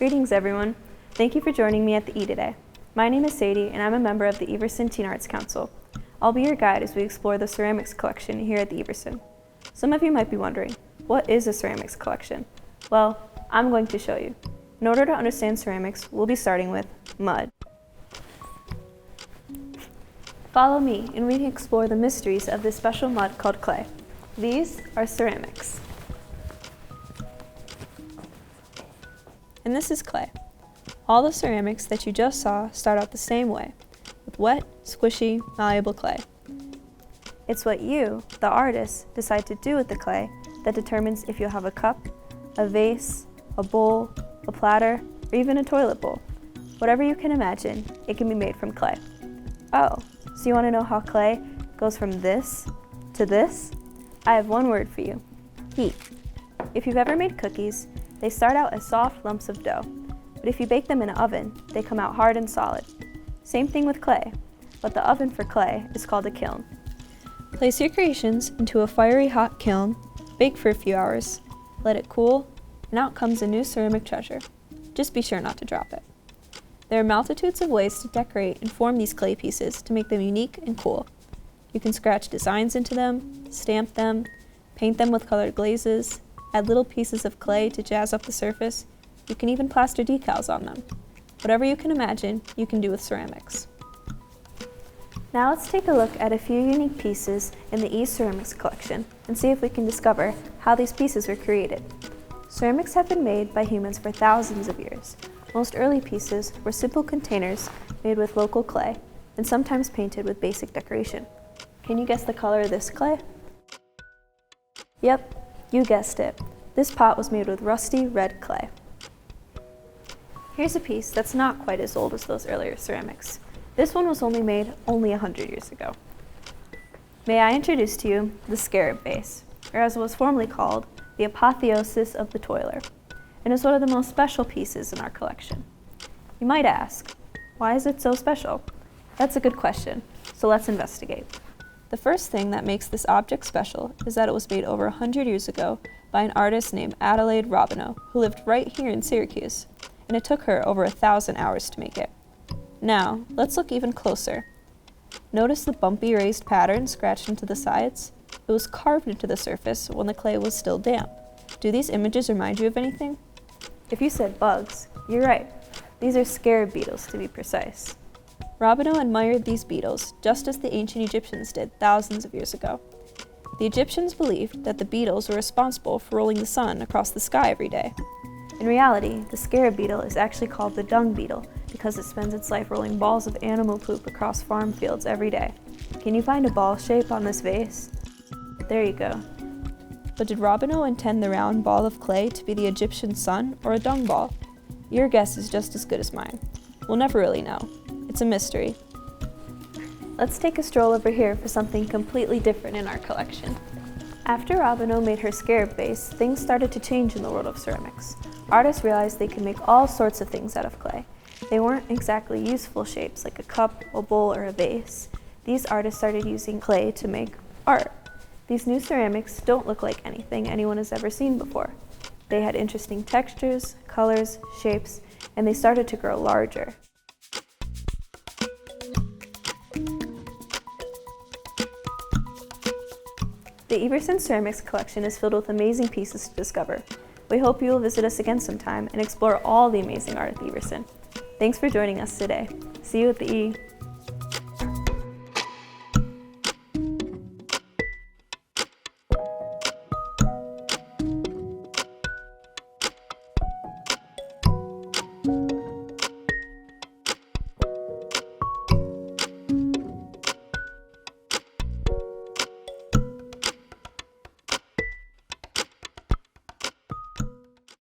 Greetings everyone. Thank you for joining me at the E today. My name is Sadie and I'm a member of the Everson Teen Arts Council. I'll be your guide as we explore the ceramics collection here at the Everson. Some of you might be wondering, what is a ceramics collection? Well, I'm going to show you. In order to understand ceramics, we'll be starting with mud. Follow me and we can explore the mysteries of this special mud called clay. These are ceramics. And this is clay. All the ceramics that you just saw start out the same way, with wet, squishy, malleable clay. It's what you, the artist, decide to do with the clay that determines if you'll have a cup, a vase, a bowl, a platter, or even a toilet bowl. Whatever you can imagine, it can be made from clay. Oh, so you want to know how clay goes from this to this? I have one word for you: heat. If you've ever made cookies, they start out as soft lumps of dough, but if you bake them in an oven, they come out hard and solid. Same thing with clay, but the oven for clay is called a kiln. Place your creations into a fiery hot kiln, bake for a few hours, let it cool, and out comes a new ceramic treasure. Just be sure not to drop it. There are multitudes of ways to decorate and form these clay pieces to make them unique and cool. You can scratch designs into them, stamp them, paint them with colored glazes, add little pieces of clay to jazz up the surface. You can even plaster decals on them. Whatever you can imagine, you can do with ceramics. Now let's take a look at a few unique pieces in the E-Ceramics collection and see if we can discover how these pieces were created. Ceramics have been made by humans for thousands of years. Most early pieces were simple containers made with local clay and sometimes painted with basic decoration. Can you guess the color of this clay? Yep, you guessed it. This pot was made with rusty red clay. Here's a piece that's not quite as old as those earlier ceramics. This one was made 100 years ago. May I introduce to you the scarab vase, or as it was formerly called, the apotheosis of the toiler, and is one of the most special pieces in our collection. You might ask, why is it so special? That's a good question, so let's investigate. The first thing that makes this object special is that it was made over 100 years ago by an artist named Adelaide Robineau, who lived right here in Syracuse, and it took her over 1,000 hours to make it. Now, let's look even closer. Notice the bumpy raised pattern scratched into the sides? It was carved into the surface when the clay was still damp. Do these images remind you of anything? If you said bugs, you're right. These are scarab beetles, to be precise. Robineau admired these beetles just as the ancient Egyptians did thousands of years ago. The Egyptians believed that the beetles were responsible for rolling the sun across the sky every day. In reality, the scarab beetle is actually called the dung beetle because it spends its life rolling balls of animal poop across farm fields every day. Can you find a ball shape on this vase? There you go. But did Robineau intend the round ball of clay to be the Egyptian sun or a dung ball? Your guess is just as good as mine. We'll never really know. It's a mystery. Let's take a stroll over here for something completely different in our collection. After Robineau made her scarab vase, things started to change in the world of ceramics. Artists realized they could make all sorts of things out of clay. They weren't exactly useful shapes like a cup, a bowl, or a vase. These artists started using clay to make art. These new ceramics don't look like anything anyone has ever seen before. They had interesting textures, colors, shapes, and they started to grow larger. The Everson Ceramics collection is filled with amazing pieces to discover. We hope you will visit us again sometime and explore all the amazing art at the Everson. Thanks for joining us today. See you at the E!